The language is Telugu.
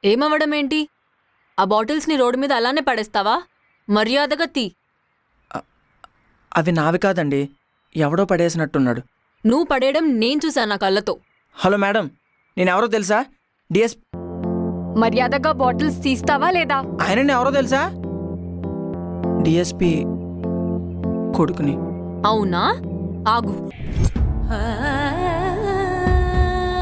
ఏమవ్వడం ఏంటి? ఆ బాటిల్స్ని రోడ్డు మీద అలానే పడేస్తావా? మర్యాదగా తీ. అవి నావి కాదండి, ఎవడో పడేసినట్టున్నాడు. నువ్వు పడేయడం నేను చూశాను నా కళ్ళతో. హలో మేడం, నేనెవరో తెలుసా? డిఎస్ మర్యాదగా బాటిల్స్ తీస్తావా లేదా? ఆయనని ఎవరో తెలుసా? డిఎస్పి కొడుకుని. అవునా? ఆగు.